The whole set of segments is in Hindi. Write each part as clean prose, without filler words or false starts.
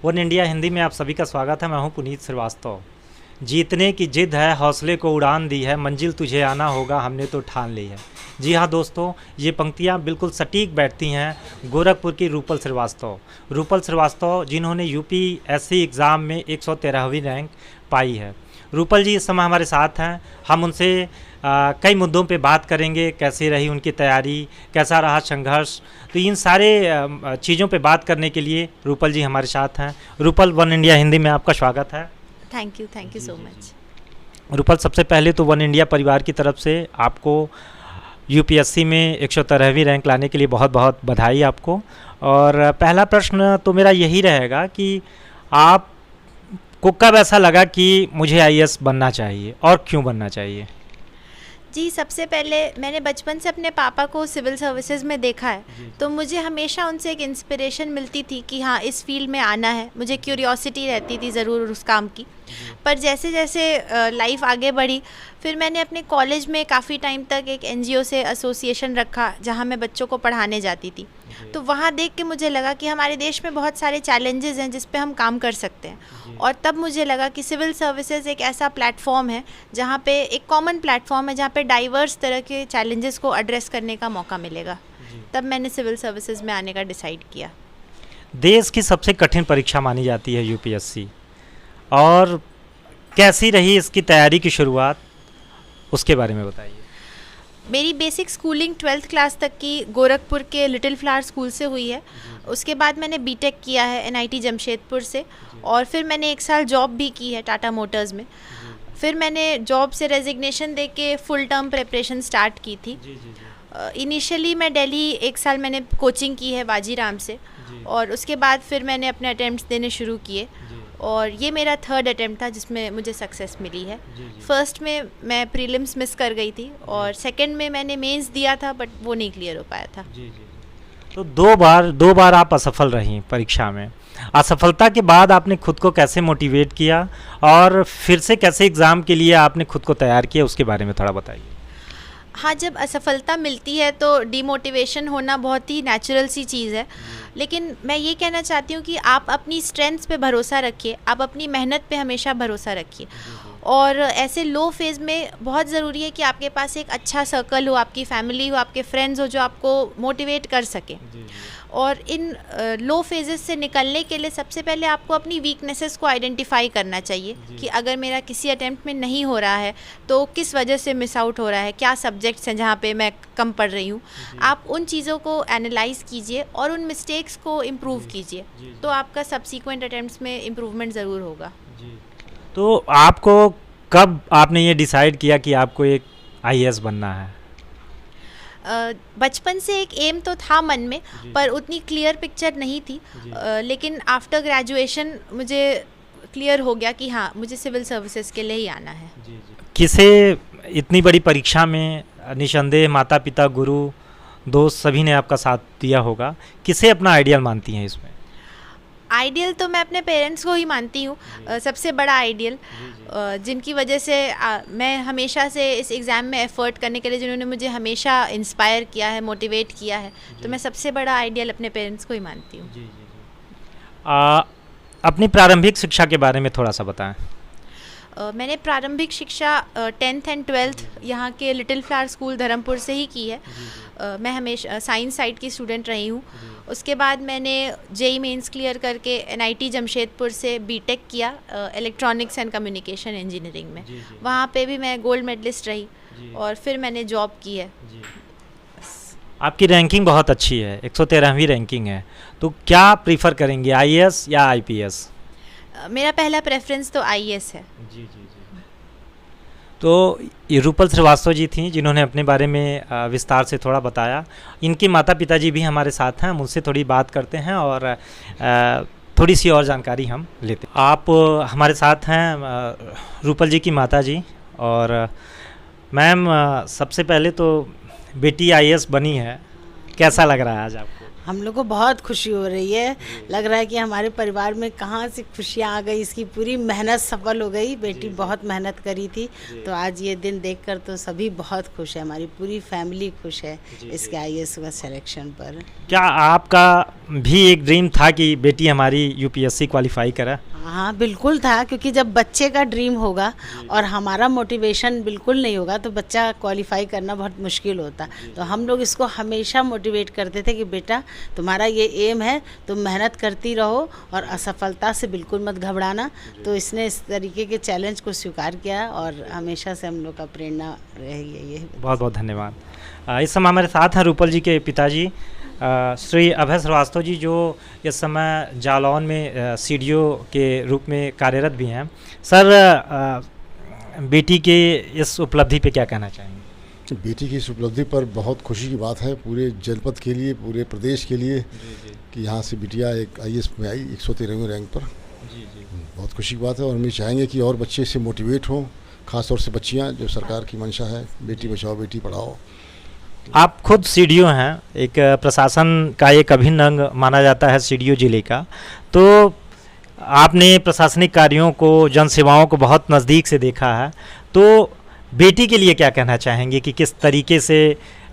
वन इंडिया हिंदी में आप सभी का स्वागत है। मैं हूं पुनीत श्रीवास्तव। जीतने की जिद है, हौसले को उड़ान दी है, मंजिल तुझे आना होगा, हमने तो ठान ली है। जी हाँ दोस्तों, ये पंक्तियाँ बिल्कुल सटीक बैठती हैं गोरखपुर की रूपल श्रीवास्तव जिन्होंने यूपीएससी एग्ज़ाम में 113वीं रैंक पाई है। रूपल जी इस समय हमारे साथ हैं। हम उनसे कई मुद्दों पे बात करेंगे, कैसी रही उनकी तैयारी, कैसा रहा संघर्ष। तो इन सारे चीज़ों पे बात करने के लिए रूपल जी हमारे साथ हैं। रूपल, वन इंडिया हिंदी में आपका स्वागत है। Thank you so much. Rupal, सबसे पहले तो वन इंडिया परिवार की तरफ से आपको यूपीएससी में 113वीं रैंक लाने के लिए बहुत बहुत बधाई आपको। और पहला प्रश्न तो मेरा यही रहेगा कि आपको कब ऐसा लगा कि मुझे आईएएस बनना चाहिए और क्यों बनना चाहिए? जी, सबसे पहले मैंने बचपन से अपने पापा को सिविल सर्विसेज में देखा है, तो मुझे हमेशा उनसे एक इंस्पिरेशन मिलती थी कि हाँ, इस फील्ड में आना है। मुझे क्यूरियोसिटी रहती थी ज़रूर उस काम की। पर जैसे जैसे लाइफ आगे बढ़ी, फिर मैंने अपने कॉलेज में काफ़ी टाइम तक एक एनजीओ से एसोसिएशन रखा जहाँ मैं बच्चों को पढ़ाने जाती थी। तो वहाँ देख के मुझे लगा कि हमारे देश में बहुत सारे चैलेंजेस हैं जिस पे हम काम कर सकते हैं। और तब मुझे लगा कि सिविल सर्विसेज एक ऐसा प्लेटफॉर्म है जहाँ पे एक कॉमन प्लेटफॉर्म है जहाँ पे डाइवर्स तरह के चैलेंजेस को एड्रेस करने का मौका मिलेगा। तब मैंने सिविल सर्विसेज में आने का डिसाइड किया। देश की सबसे कठिन परीक्षा मानी जाती है यूपीएससी, और कैसी रही इसकी तैयारी की शुरुआत, उसके बारे में बताइए। मेरी बेसिक स्कूलिंग 12th क्लास तक की गोरखपुर के लिटिल फ्लावर स्कूल से हुई है। उसके बाद मैंने बीटेक किया है एनआईटी जमशेदपुर से, और फिर मैंने 1 साल जॉब भी की है टाटा मोटर्स में। फिर मैंने जॉब से रेजिग्नेशन दे के फुल टर्म प्रिपरेशन स्टार्ट की थी। इनिशियली मैं दिल्ली 1 साल मैंने कोचिंग की है वाजीराम से, और उसके बाद फिर मैंने अपने अटेम्प्ट्स देने शुरू किए, और ये मेरा 3rd अटेम्प्ट था जिसमें मुझे सक्सेस मिली है। फर्स्ट में मैं प्रीलिम्स मिस कर गई थी, और सेकंड में मैंने मेंस दिया था बट वो नहीं क्लियर हो पाया था। तो दो बार आप असफल रही परीक्षा में। असफलता के बाद आपने खुद को कैसे मोटिवेट किया और फिर से कैसे एग्ज़ाम के लिए आपने खुद को तैयार किया, उसके बारे में थोड़ा बताइए। हाँ, जब असफलता मिलती है तो डिमोटिवेशन होना बहुत ही नेचुरल सी चीज़ है, लेकिन मैं ये कहना चाहती हूँ कि आप अपनी स्ट्रेंथ्स पे भरोसा रखिए, आप अपनी मेहनत पे हमेशा भरोसा रखिए। और ऐसे लो फेज़ में बहुत ज़रूरी है कि आपके पास एक अच्छा सर्कल हो, आपकी फैमिली हो, आपके फ्रेंड्स हो जो आपको मोटिवेट कर सके। और इन लो फेजेस से निकलने के लिए सबसे पहले आपको अपनी वीकनेसेस को आइडेंटिफाई करना चाहिए कि अगर मेरा किसी अटेम्प्ट में नहीं हो रहा है तो किस वजह से मिस आउट हो रहा है, क्या सब्जेक्ट्स हैं जहाँ पे मैं कम पढ़ रही हूँ। आप उन चीज़ों को एनालाइज कीजिए और उन मिस्टेक्स को इम्प्रूव कीजिए, तो आपका सब्सीक्वेंट अटेम्प्ट्स में इम्प्रूवमेंट ज़रूर होगा। तो आपको कब आपने ये डिसाइड किया कि आपको एक आईएएस बनना है? बचपन से एक एम तो था मन में, पर उतनी क्लियर पिक्चर नहीं थी। लेकिन आफ्टर ग्रेजुएशन मुझे क्लियर हो गया कि हाँ, मुझे सिविल सर्विसेज के लिए ही आना है। किसे इतनी बड़ी परीक्षा में निसंदेह माता पिता, गुरु, दोस्त सभी ने आपका साथ दिया होगा, किसे अपना आइडियल मानती हैं इसमें? आइडियल तो मैं अपने पेरेंट्स को ही मानती हूँ, सबसे बड़ा आइडियल, जिनकी वजह से मैं हमेशा से इस एग्ज़ाम में एफ़र्ट करने के लिए, जिन्होंने मुझे हमेशा इंस्पायर किया है, मोटिवेट किया है, तो मैं सबसे बड़ा आइडियल अपने पेरेंट्स को ही मानती हूँ। अपनी प्रारंभिक शिक्षा के बारे में थोड़ा सा बताएं। मैंने प्रारंभिक शिक्षा 10th एंड 12th यहाँ के लिटिल फ्लावर स्कूल धर्मपुर से ही की है। मैं हमेशा साइंस साइड की स्टूडेंट रही हूँ। उसके बाद मैंने जेईई मेंस क्लियर करके एनआईटी जमशेदपुर से बीटेक किया इलेक्ट्रॉनिक्स एंड कम्युनिकेशन इंजीनियरिंग में। वहाँ पे भी मैं गोल्ड मेडलिस्ट रही, और फिर मैंने जॉब की है। आपकी रैंकिंग बहुत अच्छी है, 113वीं रैंकिंग है, तो क्या प्रीफर करेंगे, आईएएस या आईपीएस? मेरा पहला प्रेफरेंस तो आईएएस है। तो ये रूपल श्रीवास्तव जी थी जिन्होंने अपने बारे में विस्तार से थोड़ा बताया। इनके माता पिताजी भी हमारे साथ हैं, हम उनसे थोड़ी बात करते हैं और थोड़ी सी और जानकारी हम लेते हैं। आप हमारे साथ हैं रूपल जी की माता जी। और मैम, सबसे पहले तो बेटी आईएएस बनी है, कैसा लग रहा है आज आपको? हम लोग को बहुत खुशी हो रही है। लग रहा है कि हमारे परिवार में कहाँ से खुशियाँ आ गई, इसकी पूरी मेहनत सफल हो गई। बेटी बहुत मेहनत करी थी, तो आज ये दिन देखकर तो सभी बहुत खुश है, हमारी पूरी फैमिली खुश है इसके आईएएस का सिलेक्शन पर। क्या आपका भी एक ड्रीम था कि बेटी हमारी यूपीएससी क्वालिफाई करा? हाँ बिल्कुल था, क्योंकि जब बच्चे का ड्रीम होगा और हमारा मोटिवेशन बिल्कुल नहीं होगा तो बच्चा क्वालिफाई करना बहुत मुश्किल होता। तो हम लोग इसको हमेशा मोटिवेट करते थे कि बेटा तुम्हारा ये एम है, तुम मेहनत करती रहो और असफलता से बिल्कुल मत घबराना। तो इसने इस तरीके के चैलेंज को स्वीकार किया और हमेशा से हम लोग का प्रेरणा रही है ये। बहुत बहुत धन्यवाद। इस समय हमारे साथ हैं रूपल जी के पिताजी श्री अभय श्रीवास्तव जी, जो इस समय जालौन में सीडीओ के रूप में कार्यरत भी हैं। सर, बेटी के इस उपलब्धि पे क्या कहना चाहेंगे? बेटी की इस उपलब्धि पर बहुत खुशी की बात है पूरे जनपद के लिए, पूरे प्रदेश के लिए, कि यहाँ से बिटिया एक आईएएस में आई 113वें रैंक पर। बहुत खुशी की बात है और हम ये चाहेंगे कि और बच्चे इससे मोटिवेट हों, ख़ासतौर से बच्चियाँ, जो सरकार की मंशा है बेटी बचाओ बेटी पढ़ाओ। आप खुद सीडीओ हैं, एक प्रशासन का एक अभिन्न अंग माना जाता है सीडीओ जिले का, तो आपने प्रशासनिक कार्यों को, जन सेवाओं को बहुत नज़दीक से देखा है, तो बेटी के लिए क्या कहना चाहेंगे कि किस तरीके से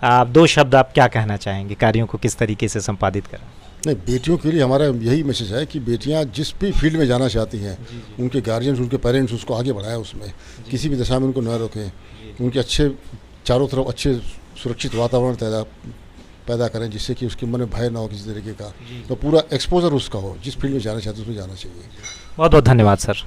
आप 2 शब्द आप क्या कहना चाहेंगे, कार्यों को किस तरीके से संपादित करें? नहीं, बेटियों के लिए हमारा यही मैसेज है कि बेटियां जिस भी फील्ड में जाना चाहती हैं, उनके गार्जियंस, उनके पेरेंट्स उसको आगे बढ़ाएं, उसमें किसी भी दशा में उनको न रोकें, उनके अच्छे चारों तरफ अच्छे सुरक्षित वातावरण पैदा करें, जिससे कि उसके मन में भय ना हो किसी तरीके का, तो पूरा एक्सपोजर उसका हो, जिस फील्ड में जाना चाहते हैं उसमें जाना चाहिए। बहुत बहुत धन्यवाद सर।